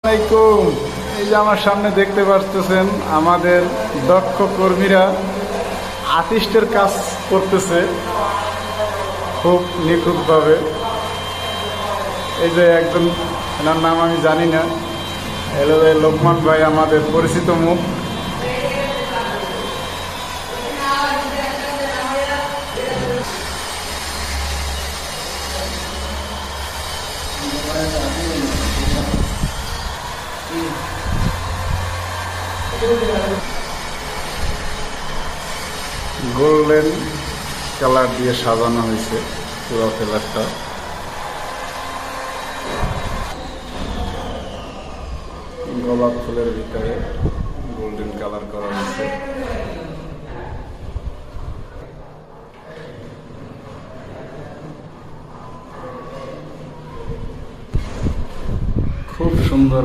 আসসালামাইকুম। এই যে আমার সামনে দেখতে পাচ্ছেন আমাদের দক্ষ কর্মীরা আর্টিস্টের কাজ করতেছে খুব নিখুঁতভাবে। এই যে একজন, এনার নাম আমি জানি না, এলো লোকমান ভাই, আমাদের পরিচিত মুখ। গোল্ডেন কালার দিয়ে সাজানো হয়েছে পুরো ফ্লেভারটা। গোলাপ ফুলের ভিতরে গোল্ডেন কালার করা হয়েছে। খুব সুন্দর